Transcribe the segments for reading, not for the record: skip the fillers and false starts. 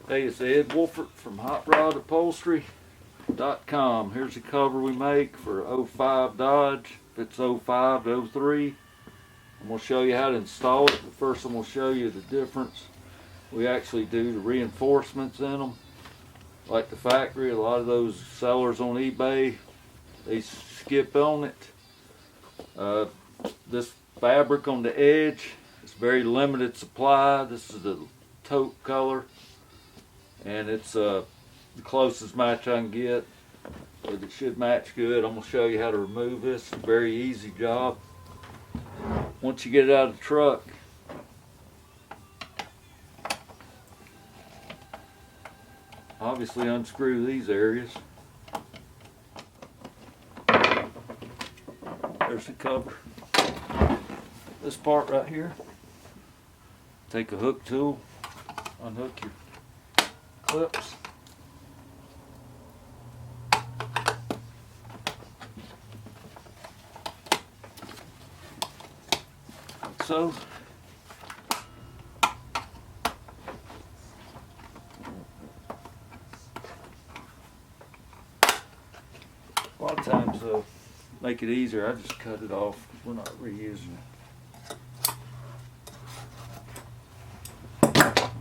Hey, it's Ed Wolfert from HotRodUpholstery.com. Here's the cover we make for 05 Dodge. If it's 05 to 03, I'm going to show you how to install it. But first I'm going to show you the difference we actually do the reinforcements in them. Like the factory, a lot of those sellers on eBay, they skip on it. This fabric on the edge, it's very limited supply. This is the taupe color, and it's the closest match I can get, but it should match good. I'm going to show you how to remove this. It's a very easy job. Once you get it out of the truck, obviously unscrew these areas. There's the cover. This part right here, take a hook tool, unhook your clips. Like so. A lot of times make it easier, I just cut it off because we're not reusing it.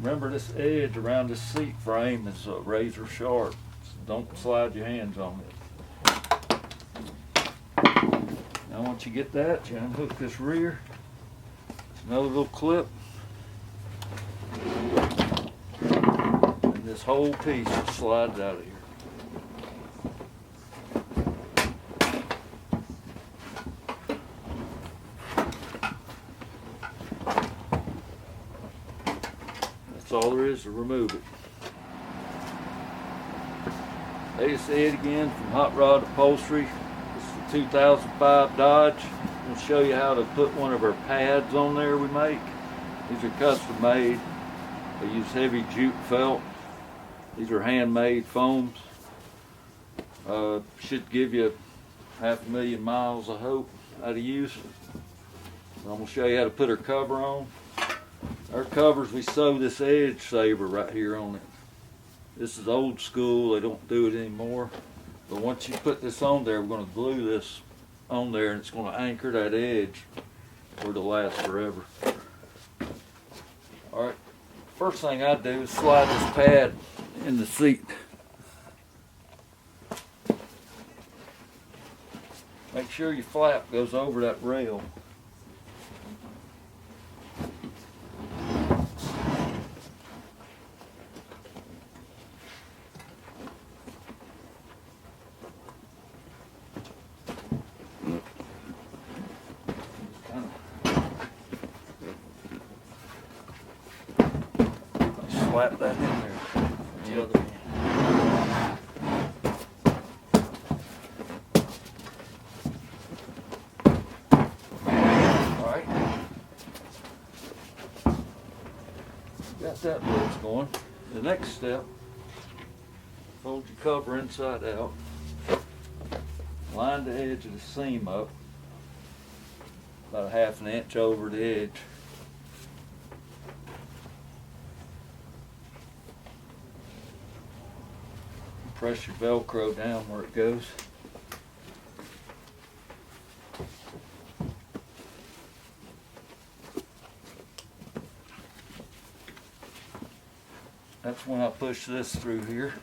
Remember, this edge around this seat frame is razor sharp, so don't slide your hands on it. Now once you get that, you unhook this rear. There's another little clip. And this whole piece just slides out of here. That's all there is to remove it. Hey, it's Ed again from Hot Rod Upholstery. This is the 2005 Dodge. I'm going to show you how to put one of our pads on there we make. These are custom made. They use heavy jute felt. These are handmade foams. Should give you 500,000 miles, I hope, out of use. I'm going to show you how to put our cover on. Our covers, we sew this edge saver right here on it. This is old school, they don't do it anymore. But once you put this on there, we're going to glue this on there and it's going to anchor that edge for it to last forever. Alright, first thing I do is slide this pad in the seat. Make sure your flap goes over that rail. Slap that in there. The other hand. Alright. Got that loose going. The next step, fold your cover inside out. Line the edge of the seam up about 1/2 inch over the edge. Press your Velcro down where it goes. That's when I push this through here.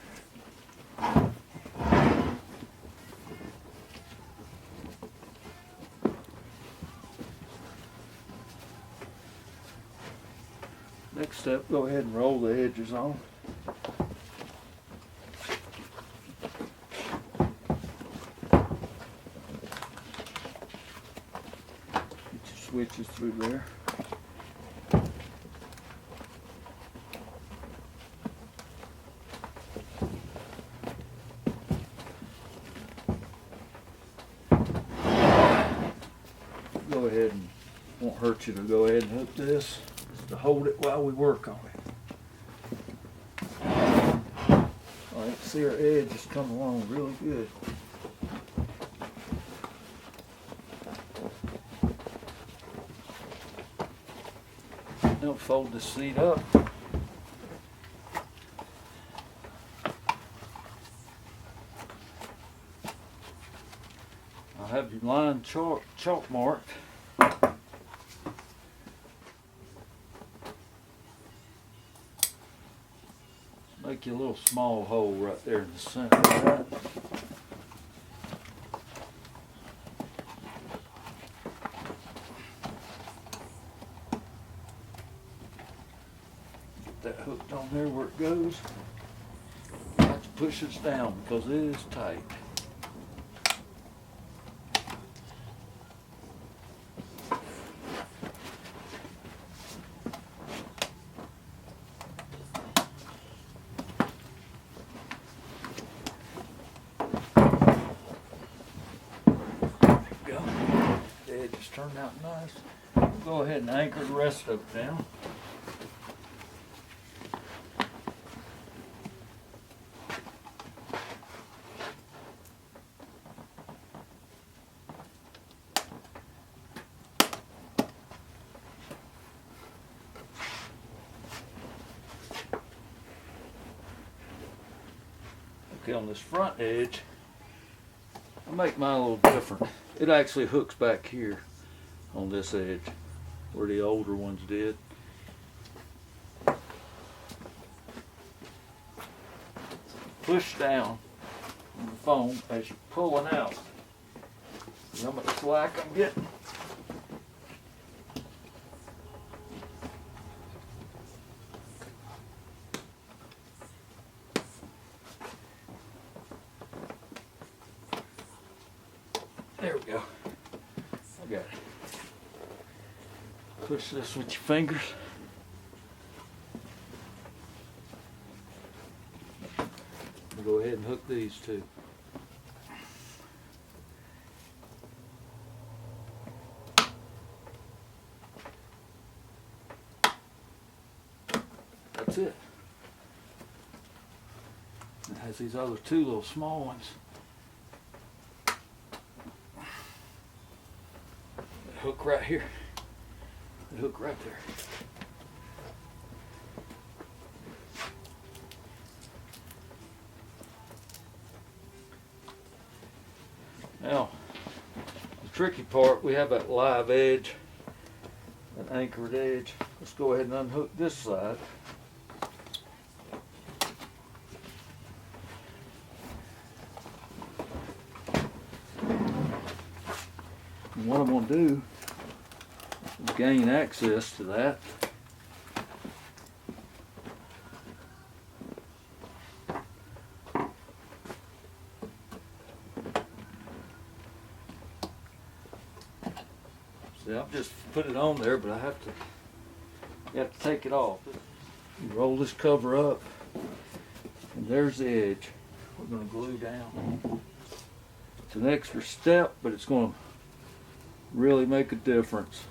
Next step, go ahead and roll the edges on. Switches through there. Go ahead and won't hurt you to go ahead and hook this just to hold it while we work on it. Alright, see our edge is coming along really good. Now fold the seat up. have your line chalk marked. Make you a little small hole right there in the center of that. Get that hooked on there where it goes. You have to push this down because it is tight. Turned out nice. Go ahead and anchor the rest of it down. Okay, on this front edge, I make mine a little different. It actually hooks back here on this edge where the older ones did. Push down on the foam as you're pulling out. See how much slack I'm getting? There we go. I got it. Push this with your fingers. I'll go ahead and hook these too. That's it. It has these other two little small ones. Hook right here. Hook right there. Now, the tricky part, we have that live edge, that anchored edge. Let's go ahead and unhook this side. And what I'm going to do is gain access to that. See, I've just put it on there, but you have to take it off. You roll this cover up, and there's the edge. We're going to glue down. It's an extra step, but it's going to really make a difference.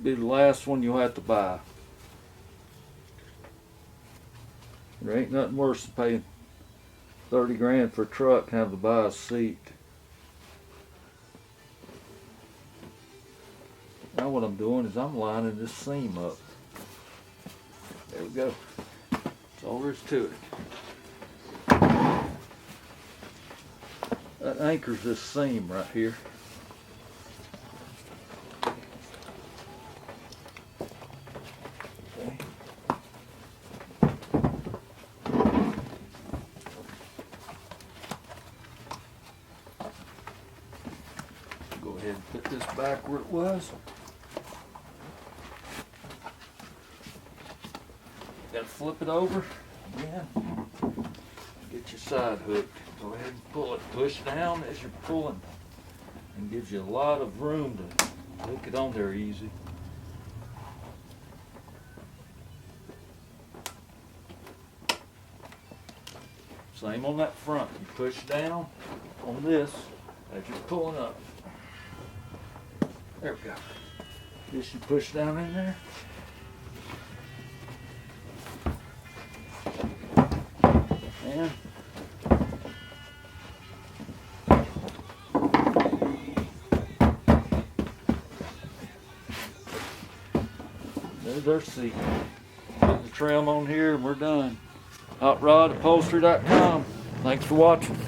Be the last one you'll have to buy. There ain't nothing worse than paying 30 grand for a truck and have to buy a seat. Now what I'm doing is I'm lining this seam up. There we go. That's all there is to it. That anchors this seam right here. Okay. Go ahead and put this back where it was. Gotta flip it over again. Get your side hook. Go ahead and pull it. Push down as you're pulling. And gives you a lot of room to hook it on there easy. Same on that front. You push down on this as you're pulling up. There we go. Just you push down in there. And there's our seat. Put the trim on here and we're done. HotRodUpholstery.com. Thanks for watching.